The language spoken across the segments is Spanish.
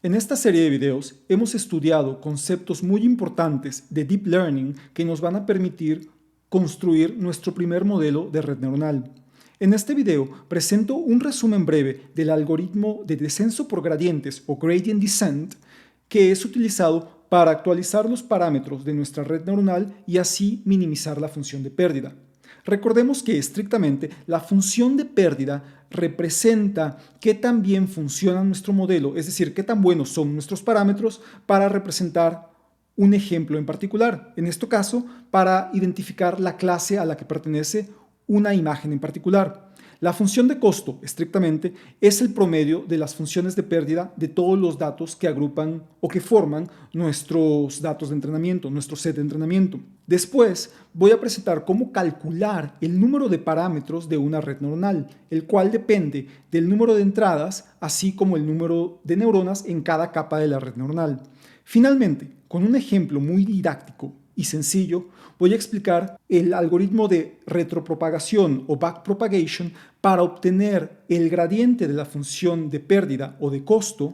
En esta serie de videos hemos estudiado conceptos muy importantes de Deep Learning que nos van a permitir construir nuestro primer modelo de red neuronal. En este video presento un resumen breve del algoritmo de descenso por gradientes o Gradient Descent que es utilizado para actualizar los parámetros de nuestra red neuronal y así minimizar la función de pérdida. Recordemos que estrictamente la función de pérdida representa qué tan bien funciona nuestro modelo, es decir, qué tan buenos son nuestros parámetros para representar un ejemplo en particular. En este caso, para identificar la clase a la que pertenece una imagen en particular. La función de costo, estrictamente, es el promedio de las funciones de pérdida de todos los datos que agrupan o que forman nuestros datos de entrenamiento, nuestro set de entrenamiento. Después voy a presentar cómo calcular el número de parámetros de una red neuronal, el cual depende del número de entradas, así como el número de neuronas en cada capa de la red neuronal. Finalmente, con un ejemplo muy didáctico y sencillo, voy a explicar el algoritmo de retropropagación o backpropagation para obtener el gradiente de la función de pérdida o de costo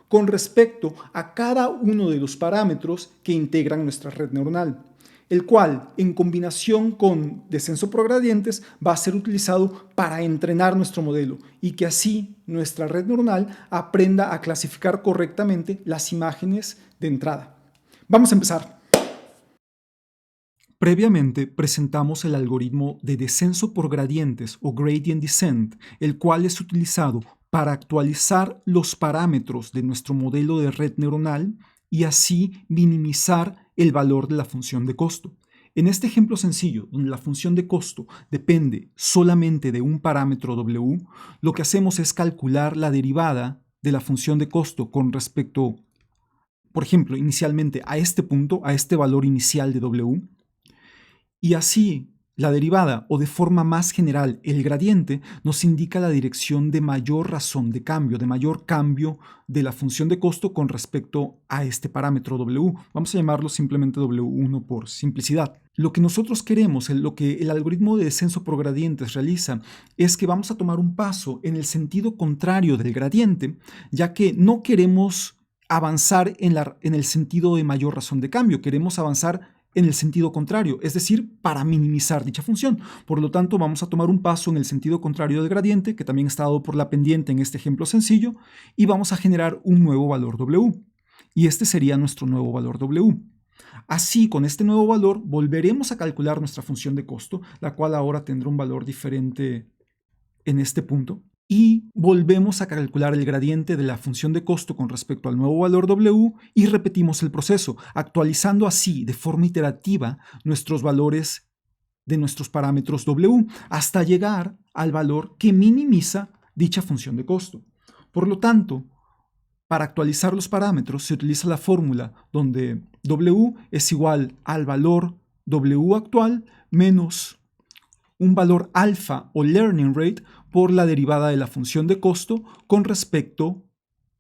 con respecto a cada uno de los parámetros que integran nuestra red neuronal, el cual, en combinación con descenso por gradientes, va a ser utilizado para entrenar nuestro modelo y que así nuestra red neuronal aprenda a clasificar correctamente las imágenes de entrada. Vamos a empezar. Previamente presentamos el algoritmo de descenso por gradientes o Gradient Descent, el cual es utilizado para actualizar los parámetros de nuestro modelo de red neuronal y así minimizar el valor de la función de costo. En este ejemplo sencillo, donde la función de costo depende solamente de un parámetro W, lo que hacemos es calcular la derivada de la función de costo con respecto, por ejemplo, inicialmente a este punto, a este valor inicial de W, y así la derivada, o de forma más general, el gradiente, nos indica la dirección de mayor razón de cambio, de mayor cambio de la función de costo con respecto a este parámetro W. Vamos a llamarlo simplemente W1 por simplicidad. Lo que nosotros queremos, lo que el algoritmo de descenso por gradientes realiza, es que vamos a tomar un paso en el sentido contrario del gradiente, ya que no queremos avanzar en el sentido de mayor razón de cambio, queremos avanzar en el sentido contrario, es decir, para minimizar dicha función. Por lo tanto, vamos a tomar un paso en el sentido contrario del gradiente, que también está dado por la pendiente en este ejemplo sencillo, y vamos a generar un nuevo valor W. Y este sería nuestro nuevo valor W. Así, con este nuevo valor, volveremos a calcular nuestra función de costo, la cual ahora tendrá un valor diferente en este punto. Y volvemos a calcular el gradiente de la función de costo con respecto al nuevo valor W y repetimos el proceso, actualizando así de forma iterativa nuestros valores de nuestros parámetros W hasta llegar al valor que minimiza dicha función de costo. Por lo tanto, para actualizar los parámetros se utiliza la fórmula donde W es igual al valor W actual menos un valor alfa o learning rate por la derivada de la función de costo con respecto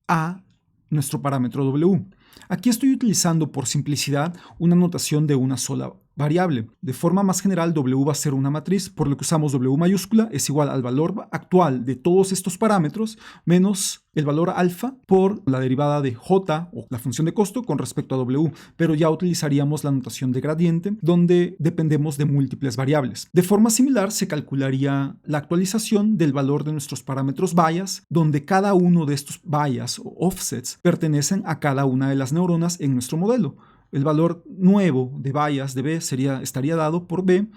a nuestro parámetro W. Aquí estoy utilizando por simplicidad una notación de una sola variable. De forma más general, W va a ser una matriz, por lo que usamos W mayúscula es igual al valor actual de todos estos parámetros menos el valor alfa por la derivada de J o la función de costo con respecto a W, pero ya utilizaríamos la notación de gradiente donde dependemos de múltiples variables. De forma similar se calcularía la actualización del valor de nuestros parámetros bias, donde cada uno de estos bias o offsets pertenecen a cada una de las neuronas en nuestro modelo. El valor nuevo de bias de B estaría dado por B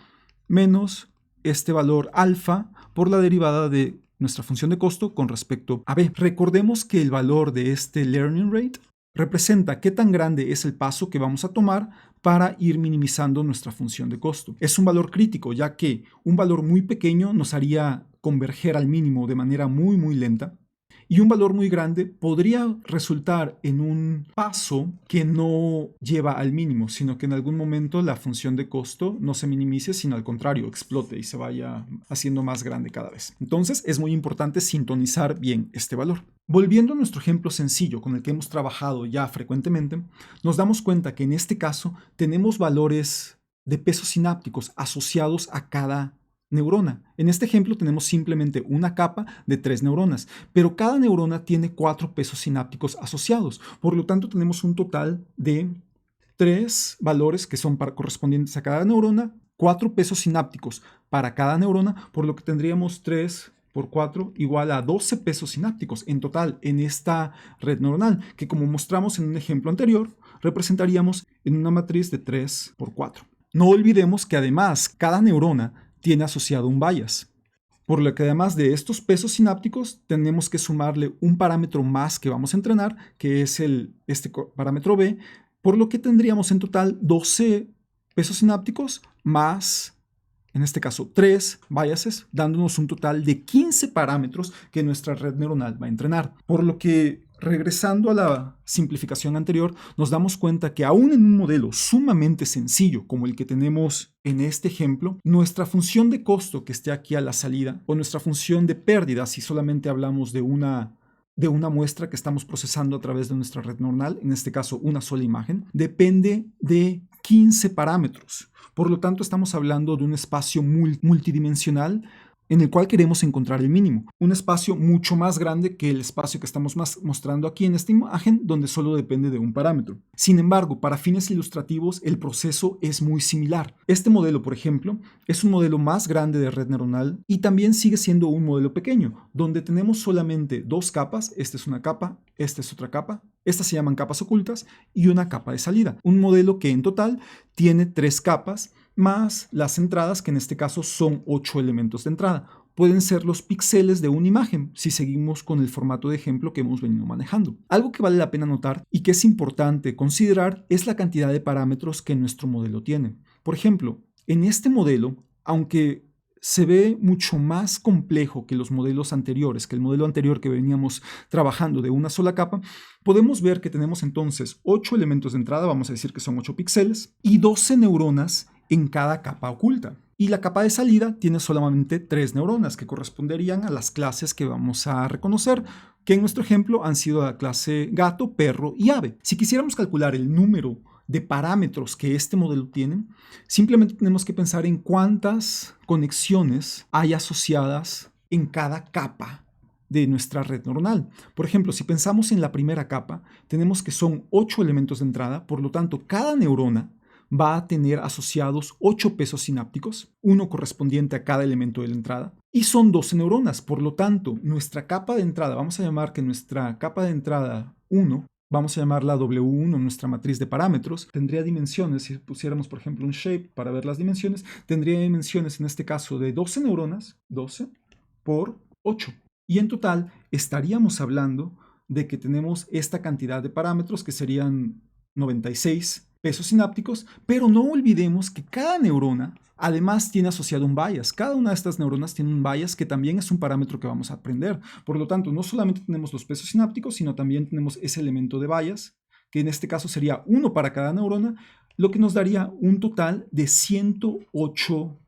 menos este valor alfa por la derivada de nuestra función de costo con respecto a B. Recordemos que el valor de este learning rate representa qué tan grande es el paso que vamos a tomar para ir minimizando nuestra función de costo. Es un valor crítico, ya que un valor muy pequeño nos haría converger al mínimo de manera muy lenta. Y un valor muy grande podría resultar en un paso que no lleva al mínimo, sino que en algún momento la función de costo no se minimice, sino al contrario, explote y se vaya haciendo más grande cada vez. Entonces es muy importante sintonizar bien este valor. Volviendo a nuestro ejemplo sencillo con el que hemos trabajado ya frecuentemente, nos damos cuenta que en este caso tenemos valores de pesos sinápticos asociados a cada neurona. En este ejemplo tenemos simplemente una capa de 3 neuronas, pero cada neurona tiene 4 pesos sinápticos asociados. Por lo tanto, tenemos un total de 3 valores que son correspondientes a cada neurona, 4 pesos sinápticos para cada neurona, por lo que tendríamos 3 por 4 igual a 12 pesos sinápticos en total en esta red neuronal, que como mostramos en un ejemplo anterior, representaríamos en una matriz de 3 por 4. No olvidemos que además cada neurona tiene asociado un bias, por lo que además de estos pesos sinápticos tenemos que sumarle un parámetro más que vamos a entrenar, que es este parámetro B, por lo que tendríamos en total 12 pesos sinápticos más, en este caso, 3 biases, dándonos un total de 15 parámetros que nuestra red neuronal va a entrenar. Por lo que, regresando a la simplificación anterior, nos damos cuenta que aún en un modelo sumamente sencillo como el que tenemos en este ejemplo, nuestra función de costo que esté aquí a la salida, o nuestra función de pérdida, si solamente hablamos de una muestra que estamos procesando a través de nuestra red neuronal, en este caso una sola imagen, depende de 15 parámetros. Por lo tanto, estamos hablando de un espacio multidimensional en el cual queremos encontrar el mínimo. Un espacio mucho más grande que el espacio que estamos mostrando aquí en esta imagen, donde solo depende de un parámetro. Sin embargo, para fines ilustrativos, el proceso es muy similar. Este modelo, por ejemplo, es un modelo más grande de red neuronal y también sigue siendo un modelo pequeño, donde tenemos solamente 2 capas. Esta es una capa, esta es otra capa. Estas se llaman capas ocultas y una capa de salida. Un modelo que en total tiene 3 capas más las entradas, que en este caso son 8 elementos de entrada. Pueden ser los píxeles de una imagen, si seguimos con el formato de ejemplo que hemos venido manejando. Algo que vale la pena notar y que es importante considerar es la cantidad de parámetros que nuestro modelo tiene. Por ejemplo, en este modelo, aunque se ve mucho más complejo que los modelos anteriores, que el modelo anterior que veníamos trabajando de una sola capa, podemos ver que tenemos entonces 8 elementos de entrada, vamos a decir que son 8 píxeles, y 12 neuronas en cada capa oculta. Y la capa de salida tiene solamente 3 neuronas que corresponderían a las clases que vamos a reconocer, que en nuestro ejemplo han sido la clase gato, perro y ave. Si quisiéramos calcular el número de parámetros que este modelo tiene, simplemente tenemos que pensar en cuántas conexiones hay asociadas en cada capa de nuestra red neuronal. Por ejemplo, si pensamos en la primera capa, tenemos que son 8 elementos de entrada, por lo tanto, cada neurona va a tener asociados 8 pesos sinápticos, uno correspondiente a cada elemento de la entrada, y son 12 neuronas. Por lo tanto, nuestra capa de entrada, vamos a llamar que nuestra capa de entrada 1, vamos a llamarla W1, nuestra matriz de parámetros, tendría dimensiones, si pusiéramos por ejemplo un shape para ver las dimensiones, tendría dimensiones en este caso de 12 neuronas, 12 por 8. Y en total estaríamos hablando de que tenemos esta cantidad de parámetros que serían 96 pesos sinápticos, pero no olvidemos que cada neurona además tiene asociado un bias. Cada una de estas neuronas tiene un bias que también es un parámetro que vamos a aprender. Por lo tanto, no solamente tenemos los pesos sinápticos, sino también tenemos ese elemento de bias, que en este caso sería uno para cada neurona, lo que nos daría un total de 108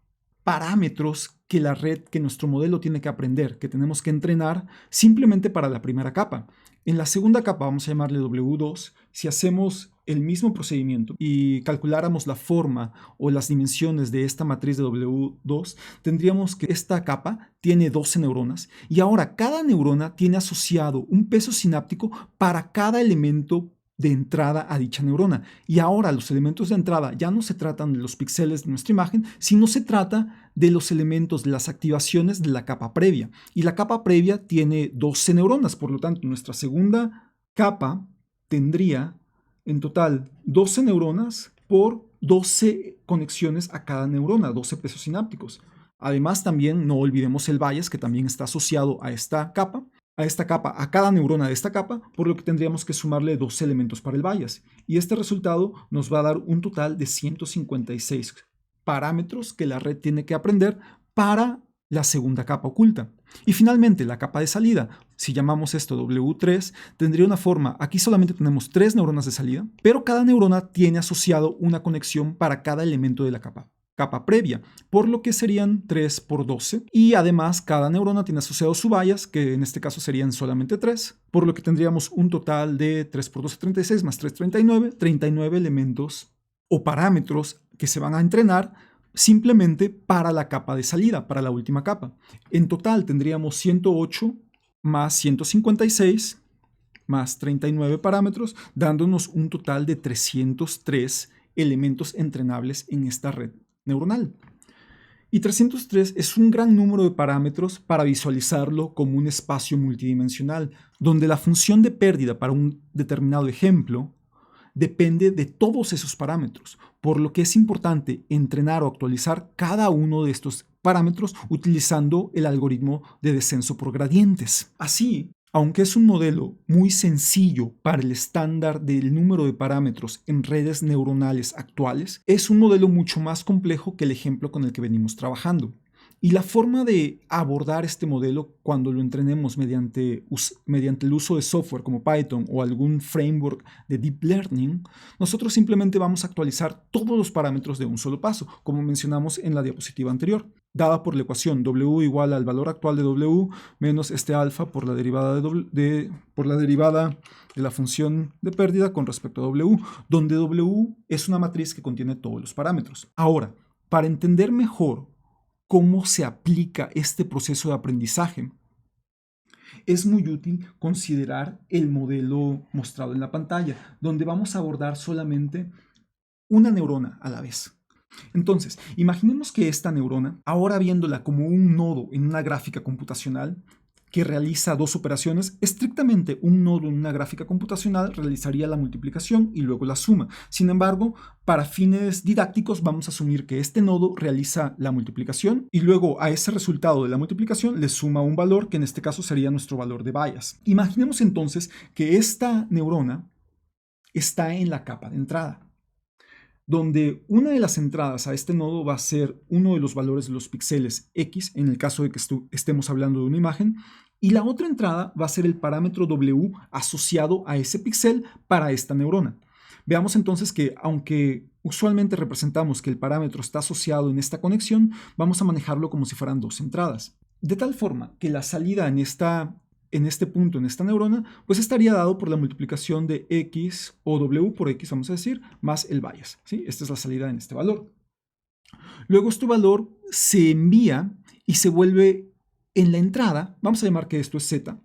parámetros que la red, que nuestro modelo tiene que aprender, que tenemos que entrenar simplemente para la primera capa. En la segunda capa, vamos a llamarle W2, si hacemos el mismo procedimiento y calculáramos la forma o las dimensiones de esta matriz de W2, tendríamos que esta capa tiene 12 neuronas y ahora cada neurona tiene asociado un peso sináptico para cada elemento de entrada a dicha neurona. Y ahora los elementos de entrada ya no se tratan de los píxeles de nuestra imagen, sino se trata de los elementos de las activaciones de la capa previa. Y la capa previa tiene 12 neuronas, por lo tanto nuestra segunda capa tendría en total 12 neuronas por 12 conexiones a cada neurona, 12 pesos sinápticos. Además también no olvidemos el bias que también está asociado a esta capa, a cada neurona de esta capa, por lo que tendríamos que sumarle 2 elementos para el bias. Y este resultado nos va a dar un total de 156 parámetros que la red tiene que aprender para la segunda capa oculta. Y finalmente, la capa de salida, si llamamos esto W3, tendría una forma, aquí solamente tenemos 3 neuronas de salida, pero cada neurona tiene asociado una conexión para cada elemento de la capa previa, por lo que serían 3 por 12, y además cada neurona tiene asociado su bias, que en este caso serían solamente 3, por lo que tendríamos un total de 3 por 12, 36, más 3, 39 elementos o parámetros que se van a entrenar simplemente para la capa de salida, para la última capa. En total tendríamos 108 más 156 más 39 parámetros, dándonos un total de 303 elementos entrenables en esta red neuronal. Y 303 es un gran número de parámetros para visualizarlo como un espacio multidimensional, donde la función de pérdida para un determinado ejemplo depende de todos esos parámetros, por lo que es importante entrenar o actualizar cada uno de estos parámetros utilizando el algoritmo de descenso por gradientes. Así, aunque es un modelo muy sencillo para el estándar del número de parámetros en redes neuronales actuales, es un modelo mucho más complejo que el ejemplo con el que venimos trabajando. Y la forma de abordar este modelo cuando lo entrenemos mediante el uso de software como Python o algún framework de Deep Learning, nosotros simplemente vamos a actualizar todos los parámetros de un solo paso, como mencionamos en la diapositiva anterior, dada por la ecuación W igual al valor actual de W menos este alfa por la derivada de la función de pérdida con respecto a W, donde W es una matriz que contiene todos los parámetros. Ahora, para entender mejor cómo se aplica este proceso de aprendizaje, es muy útil considerar el modelo mostrado en la pantalla, donde vamos a abordar solamente una neurona a la vez. Entonces, imaginemos que esta neurona, ahora viéndola como un nodo en una gráfica computacional que realiza dos operaciones, estrictamente un nodo en una gráfica computacional realizaría la multiplicación y luego la suma. Sin embargo, para fines didácticos vamos a asumir que este nodo realiza la multiplicación y luego a ese resultado de la multiplicación le suma un valor que en este caso sería nuestro valor de Bayes. Imaginemos entonces que esta neurona está en la capa de entrada, donde una de las entradas a este nodo va a ser uno de los valores de los píxeles X, en el caso de que estemos hablando de una imagen, y la otra entrada va a ser el parámetro W asociado a ese píxel para esta neurona. Veamos entonces que, aunque usualmente representamos que el parámetro está asociado en esta conexión, vamos a manejarlo como si fueran dos entradas. De tal forma que la salida en este punto, en esta neurona, pues estaría dado por la multiplicación de X o W por X, vamos a decir, más el Bayes, ¿sí? Esta es la salida en este valor. Luego este valor se envía y se vuelve en la entrada, vamos a llamar que esto es Z,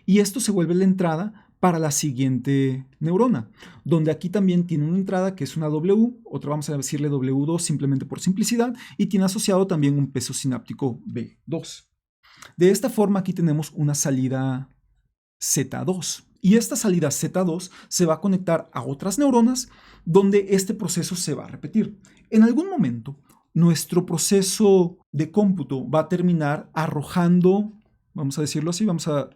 y esto se vuelve la entrada para la siguiente neurona, donde aquí también tiene una entrada que es una W, otra vamos a decirle W2 simplemente por simplicidad, y tiene asociado también un peso sináptico B2. De esta forma aquí tenemos una salida Z2 y esta salida Z2 se va a conectar a otras neuronas donde este proceso se va a repetir. En algún momento nuestro proceso de cómputo va a terminar arrojando, vamos a decirlo así,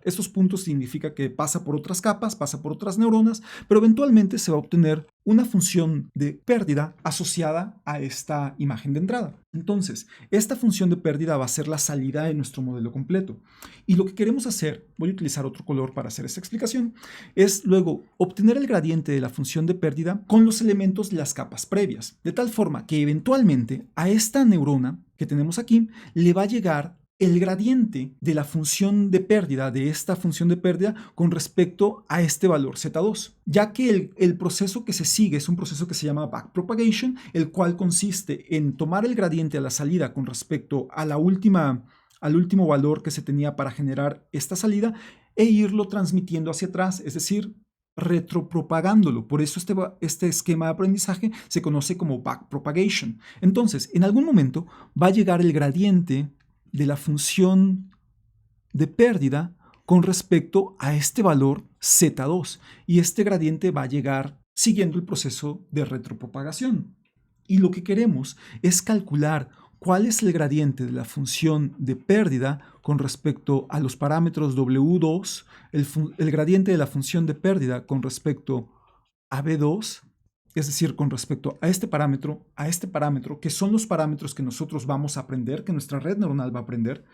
estos puntos significa que pasa por otras capas, pasa por otras neuronas, pero eventualmente se va a obtener una función de pérdida asociada a esta imagen de entrada. Entonces, esta función de pérdida va a ser la salida de nuestro modelo completo. Y lo que queremos hacer, voy a utilizar otro color para hacer esta explicación, es luego obtener el gradiente de la función de pérdida con los elementos de las capas previas, de tal forma que eventualmente a esta neurona que tenemos aquí le va a llegar el gradiente de la función de pérdida, de esta función de pérdida con respecto a este valor Z2, ya que el proceso que se sigue es un proceso que se llama backpropagation, el cual consiste en tomar el gradiente a la salida con respecto a al último valor que se tenía para generar esta salida e irlo transmitiendo hacia atrás, es decir, retropropagándolo. Por eso este esquema de aprendizaje se conoce como backpropagation. Entonces, en algún momento va a llegar el gradiente de la función de pérdida con respecto a este valor Z2 y este gradiente va a llegar siguiendo el proceso de retropropagación. Y lo que queremos es calcular cuál es el gradiente de la función de pérdida con respecto a los parámetros W2, el gradiente de la función de pérdida con respecto a B2, es decir, con respecto a este parámetro, que son los parámetros que nosotros vamos a aprender, que nuestra red neuronal va a aprender,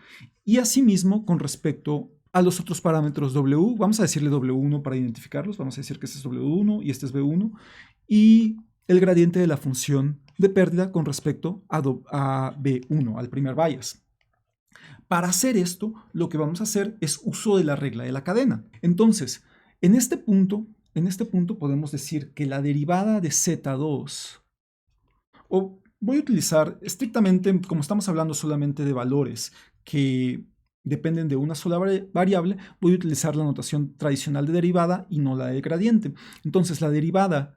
y asimismo con respecto a los otros parámetros W, vamos a decirle W1 para identificarlos, vamos a decir que este es W1 y este es B1, y el gradiente de la función de pérdida con respecto a B1, al primer Bayes. Para hacer esto, lo que vamos a hacer es uso de la regla de la cadena. Entonces, en este punto podemos decir que la derivada de Z2, o Voy a utilizar estrictamente, como estamos hablando solamente de valores que dependen de una sola variable, voy a utilizar la notación tradicional de derivada y no la del gradiente. Entonces, la derivada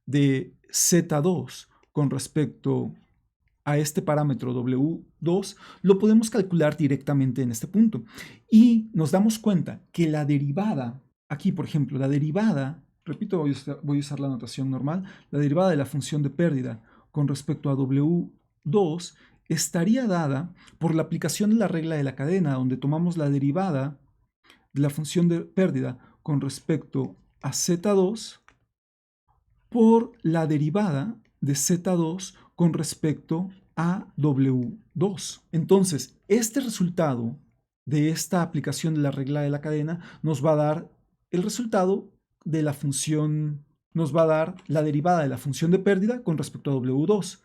de z2 con respecto a este parámetro w2 lo podemos calcular directamente en este punto. Y nos damos cuenta que la derivada, aquí por ejemplo, la derivada, repito, voy a usar la notación normal, la derivada de la función de pérdida con respecto a w2 estaría dada por la aplicación de la regla de la cadena, donde tomamos la derivada de la función de pérdida con respecto a z2 por la derivada de z2 con respecto a w2. Entonces, este resultado de esta aplicación de la regla de la cadena nos va a dar el resultado de la función, nos va a dar la derivada de la función de pérdida con respecto a w2.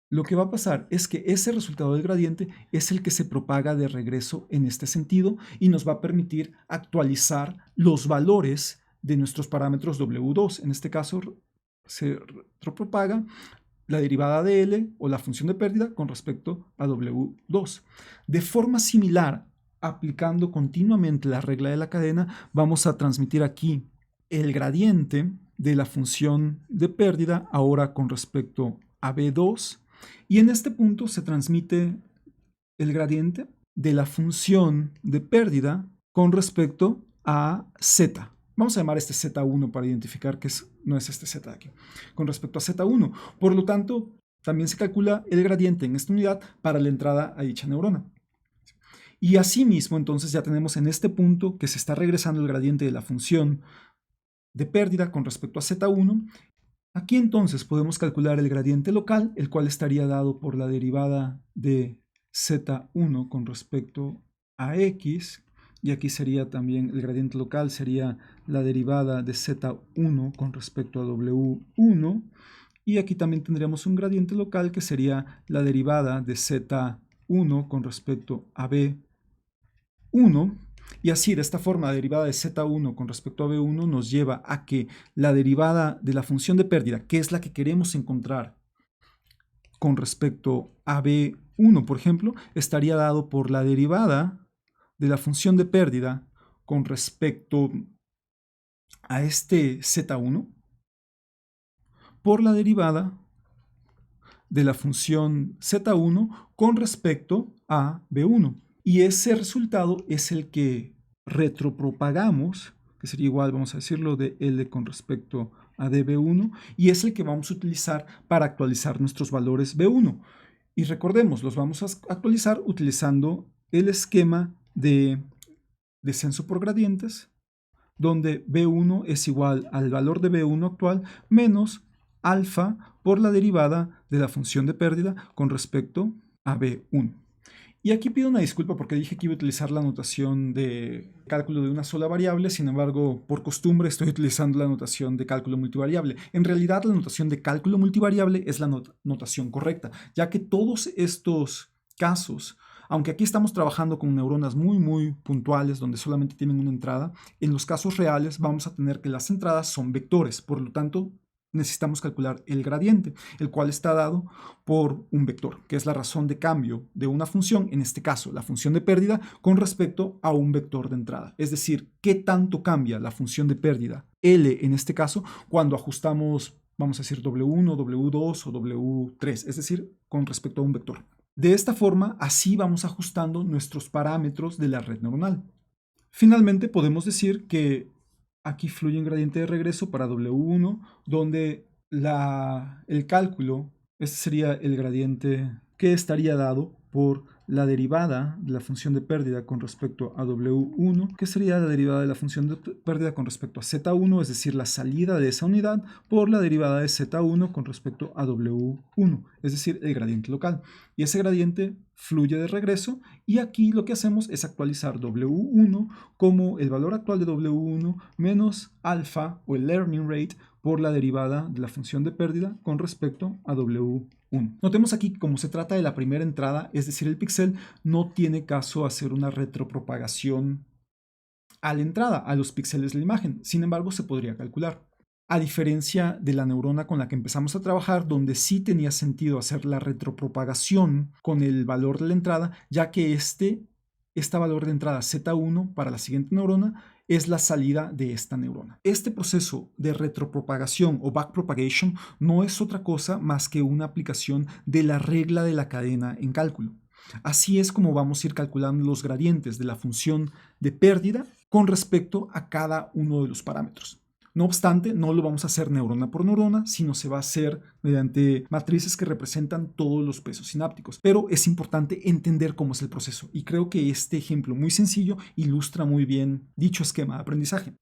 Lo que va a pasar es que ese resultado del gradiente es el que se propaga de regreso en este sentido y nos va a permitir actualizar los valores de nuestros parámetros w2. En este caso se retropropaga la derivada de L o la función de pérdida con respecto a W2. De forma similar, aplicando continuamente la regla de la cadena, vamos a transmitir aquí el gradiente de la función de pérdida ahora con respecto a B2 y en este punto se transmite el gradiente de la función de pérdida con respecto a Z. Vamos a llamar este Z1 para identificar que no es este Z de aquí. Con respecto a Z1. Por lo tanto, también se calcula el gradiente en esta unidad para la entrada a dicha neurona. Y asimismo, entonces ya tenemos en este punto que se está regresando el gradiente de la función de pérdida con respecto a Z1. Aquí entonces podemos calcular el gradiente local, el cual estaría dado por la derivada de Z1 con respecto a X, y aquí sería también el gradiente local, sería la derivada de Z1 con respecto a W1, y aquí también tendríamos un gradiente local que sería la derivada de Z1 con respecto a B1, y así, de esta forma, la derivada de Z1 con respecto a B1 nos lleva a que la derivada de la función de pérdida, que es la que queremos encontrar con respecto a B1, por ejemplo, estaría dado por la derivada de la función de pérdida con respecto a este Z1 por la derivada de la función Z1 con respecto a B1. Y ese resultado es el que retropropagamos, que sería igual, vamos a decirlo, de L con respecto a dB1, y es el que vamos a utilizar para actualizar nuestros valores B1. Y recordemos, los vamos a actualizar utilizando el esquema de descenso por gradientes, donde B1 es igual al valor de B1 actual menos alfa por la derivada de la función de pérdida con respecto a B1. Y aquí pido una disculpa porque dije que iba a utilizar la notación de cálculo de una sola variable, sin embargo, por costumbre estoy utilizando la notación de cálculo multivariable. En realidad, la notación de cálculo multivariable es la notación correcta, ya que todos estos casos, aunque aquí estamos trabajando con neuronas muy puntuales donde solamente tienen una entrada, en los casos reales vamos a tener que las entradas son vectores, por lo tanto, necesitamos calcular el gradiente, el cual está dado por un vector, que es la razón de cambio de una función, en este caso la función de pérdida, con respecto a un vector de entrada. Es decir, qué tanto cambia la función de pérdida, L en este caso, cuando ajustamos, vamos a decir, W1, W2 o W3, es decir, con respecto a un vector. De esta forma, así vamos ajustando nuestros parámetros de la red neuronal. Finalmente, podemos decir que aquí fluye un gradiente de regreso para W1, donde el cálculo, este sería el gradiente que estaría dado por la derivada de la función de pérdida con respecto a W1, que sería la derivada de la función de pérdida con respecto a Z1, es decir, la salida de esa unidad, por la derivada de Z1 con respecto a W1, es decir, el gradiente local. Y ese gradiente fluye de regreso y aquí lo que hacemos es actualizar W1 como el valor actual de W1 menos alfa o el learning rate por la derivada de la función de pérdida con respecto a W1. Notemos aquí que como se trata de la primera entrada, es decir, el píxel, no tiene caso hacer una retropropagación a la entrada, a los píxeles de la imagen. Sin embargo, se podría calcular. a diferencia de la neurona con la que empezamos a trabajar, donde sí tenía sentido hacer la retropropagación con el valor de la entrada, ya que este valor de entrada Z1 para la siguiente neurona es la salida de esta neurona. Este proceso de retropropagación o backpropagation no es otra cosa más que una aplicación de la regla de la cadena en cálculo. Así es como vamos a ir calculando los gradientes de la función de pérdida con respecto a cada uno de los parámetros. No obstante, no lo vamos a hacer neurona por neurona, sino se va a hacer mediante matrices que representan todos los pesos sinápticos. Pero es importante entender cómo es el proceso y creo que este ejemplo muy sencillo ilustra muy bien dicho esquema de aprendizaje.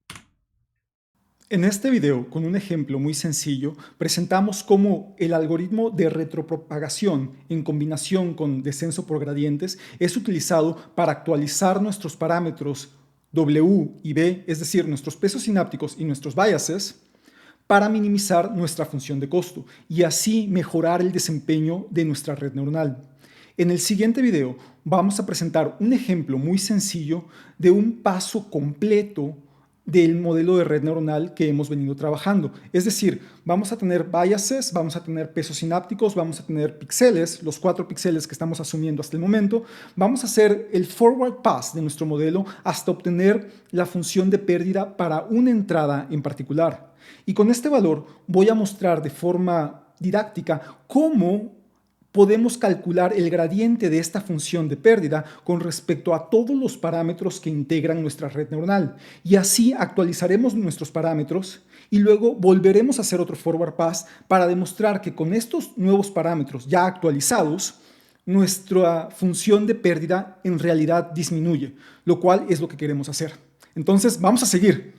En este video, con un ejemplo muy sencillo, presentamos cómo el algoritmo de retropropagación en combinación con descenso por gradientes es utilizado para actualizar nuestros parámetros W y B, es decir, nuestros pesos sinápticos y nuestros biases, para minimizar nuestra función de costo y así mejorar el desempeño de nuestra red neuronal. En el siguiente video vamos a presentar un ejemplo muy sencillo de un paso completo del modelo de red neuronal que hemos venido trabajando. Es decir, vamos a tener biases, vamos a tener pesos sinápticos, vamos a tener píxeles, los 4 píxeles que estamos asumiendo hasta el momento. Vamos a hacer el forward pass de nuestro modelo hasta obtener la función de pérdida para una entrada en particular. Y con este valor voy a mostrar de forma didáctica cómo podemos calcular el gradiente de esta función de pérdida con respecto a todos los parámetros que integran nuestra red neuronal. Y así actualizaremos nuestros parámetros y luego volveremos a hacer otro forward pass para demostrar que con estos nuevos parámetros ya actualizados, nuestra función de pérdida en realidad disminuye, lo cual es lo que queremos hacer. Entonces, vamos a seguir.